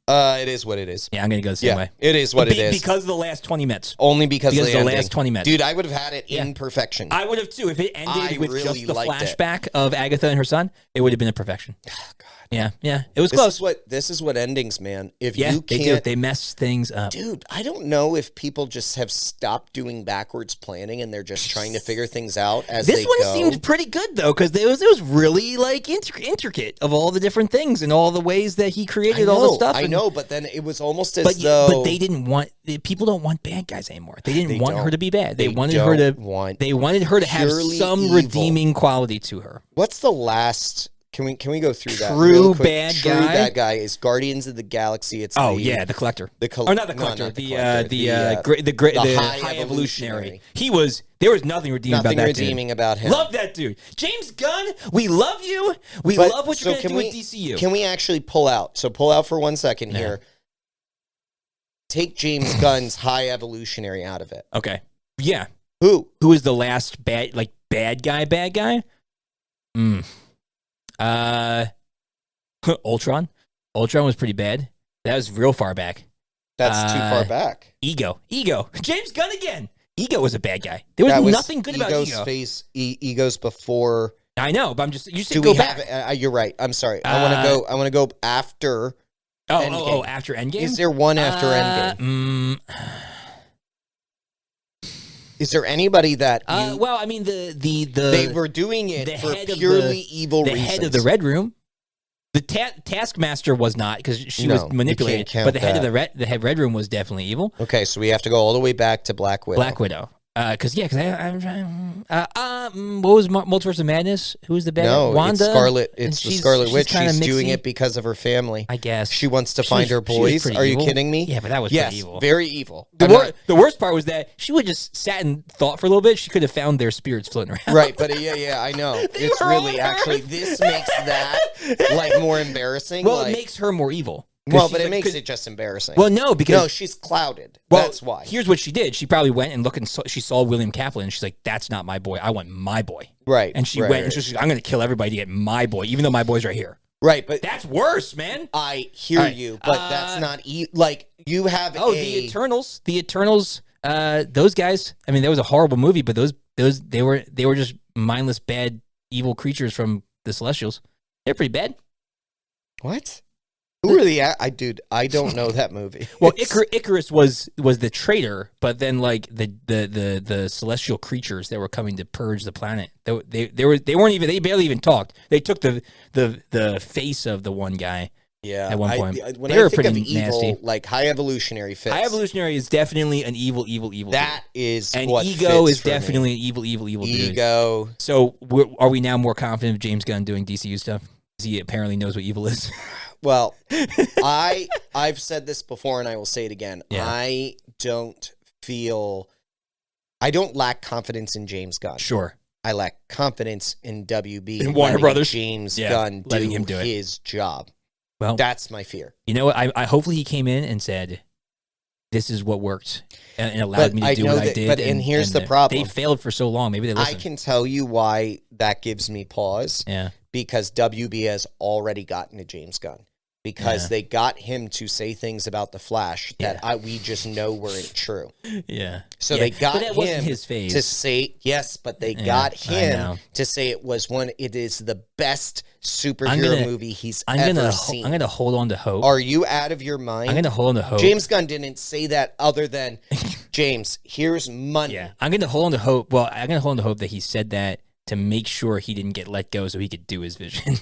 S2: It is what it is.
S1: Yeah, I'm going to go the same way.
S2: It is what it is.
S1: Because of the last 20 minutes.
S2: Only because of the
S1: last 20 minutes.
S2: Dude, I would have had it in perfection.
S1: I would have too. If it ended with just the flashback of Agatha and her son, it would have been a perfection. Oh, God. Yeah. It was close.
S2: This is what endings, man. If you can't...
S1: They mess things up.
S2: Dude, I don't know if people just have stopped doing backwards planning and they're just trying to figure things out as they go.
S1: This one seemed pretty good, though, because it was really, like, intricate of all the different things and all the ways that he created all the stuff.
S2: I know, but then it was almost as though...
S1: But they didn't want... People don't want bad guys anymore. They didn't want her to be bad. They wanted her to have some redeeming quality to her.
S2: What's the last... Can we go through that?
S1: True bad
S2: guy is Guardians of the Galaxy. It's
S1: the Collector. Or not the Collector. The High Evolutionary. There was nothing redeeming
S2: about him.
S1: Love that dude, James Gunn. We love you. We love what you're going to do with DCU.
S2: Can we actually pull out? So pull out for 1 second here. Take James Gunn's High Evolutionary out of it.
S1: Okay. Yeah.
S2: Who
S1: is the last bad guy? Ultron. Ultron was pretty bad. That was real far back.
S2: That's too far back.
S1: Ego. James Gunn again. Ego was a bad guy. There was nothing good about Ego.
S2: Ego's before.
S1: I know, but I'm just. You said go back.
S2: You're right. I'm sorry. I want to go after.
S1: After Endgame.
S2: Is there one after Endgame? Is there anybody that?
S1: Well, I mean,
S2: they were doing it for purely evil reasons.
S1: The head of the Red Room, the Taskmaster was not because she was manipulated. But the head of the Red Room was definitely evil.
S2: Okay, so we have to go all the way back to Black Widow.
S1: What was Multiverse of Madness? Who was the bad?
S2: No,
S1: Wanda.
S2: It's the Scarlet Witch. She's doing it because of her family.
S1: I guess
S2: she wants to find her boys. Are you kidding me?
S1: Yeah, but that was pretty evil.
S2: Very evil.
S1: The worst part was that she would just sat and thought for a little bit. She could have found their spirits floating around.
S2: Right, but I know. It's really actually this makes that like more embarrassing.
S1: Well, it makes her more evil.
S2: Well, but it makes it just embarrassing.
S1: Well, no, because
S2: she's clouded.
S1: Well,
S2: that's why.
S1: Here's what she did. She probably went and looked and she saw William Kaplan, and she's like, "That's not my boy. I want my boy."
S2: Right.
S1: And she went and she's like, "I'm going to kill everybody to get my boy, even though my boy's right here."
S2: Right, but
S1: that's worse, man.
S2: I hear you, but that's not like you have.
S1: The Eternals. The Eternals. Those guys. I mean, that was a horrible movie, but they were just mindless, bad, evil creatures from the Celestials. They're pretty bad.
S2: What? Who are the? I don't know that movie.
S1: Well, Icarus was the traitor, but then like the celestial creatures that were coming to purge the planet, they barely even talked. They took the face of the one guy.
S2: Yeah,
S1: at one point,
S2: when
S1: they were
S2: think
S1: pretty
S2: of evil,
S1: nasty.
S2: Like High Evolutionary fits.
S1: High Evolutionary is definitely an evil.
S2: That is,
S1: and
S2: what
S1: Ego
S2: fits
S1: is definitely an evil.
S2: Ego.
S1: Dude. So are we now more confident of James Gunn doing DCU stuff? Because he apparently knows what evil is.
S2: Well, I've said this before and I will say it again. Yeah. I don't lack confidence in James Gunn.
S1: Sure.
S2: I lack confidence in WB.
S1: In Warner Brothers.
S2: James Gunn
S1: letting him do
S2: his job.
S1: Well,
S2: that's my fear.
S1: You know what? I hopefully he came in and said, this is what worked and allowed me to do what I did.
S2: But here's the problem.
S1: They failed for so long. Maybe they listened.
S2: I can tell you why that gives me pause.
S1: Yeah.
S2: Because WB has already gotten to James Gunn. Because they got him to say things about the Flash that we just know weren't true.
S1: Yeah.
S2: So they got him
S1: his phase.
S2: to say but they got him to say it is the best superhero movie he's ever seen.
S1: I'm gonna hold on to hope.
S2: Are you out of your mind?
S1: I'm gonna hold on to hope.
S2: James Gunn didn't say that other than James, here's money.
S1: Yeah. I'm gonna hold on to hope. Well, I'm gonna hold on to hope that he said that to make sure he didn't get let go so he could do his vision.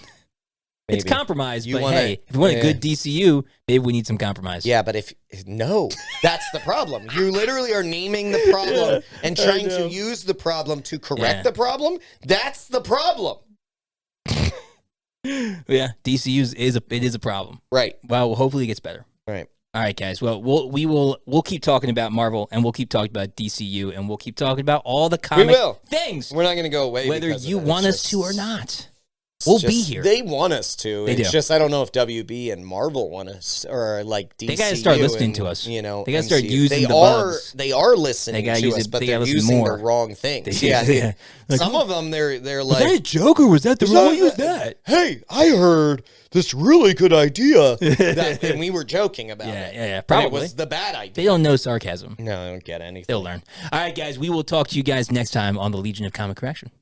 S1: Maybe. It's compromise, but hey, if we want a good DCU, maybe we need some compromise.
S2: Yeah, but that's the problem. You literally are naming the problem and trying to use the problem to correct the problem. That's the problem.
S1: Yeah, DCU is a problem.
S2: Right.
S1: Well, hopefully it gets better.
S2: Right.
S1: All right, guys. Well, we'll keep talking about Marvel, and we'll keep talking about DCU, and we'll keep talking about all the comic things.
S2: We're not going to go away,
S1: whether you want us to or not. We'll be here.
S2: They want us to.
S1: They
S2: it's
S1: do.
S2: just I don't know if WB and Marvel want us or like DC.
S1: They got to start listening to us.
S2: You know,
S1: they got to start using
S2: they
S1: the
S2: are
S1: bugs.
S2: they are listening to us, but they're using the wrong things. Yeah. Like, some of them they're like,
S1: was that a joke or was that the wrong? Use that?
S2: Hey, I heard this really good idea, and we were joking about it.
S1: Yeah, probably.
S2: But it was the bad idea.
S1: They don't know sarcasm.
S2: No, I don't get anything.
S1: They'll learn. All right, guys, we will talk to you guys next time on the Legion of Comic Correction.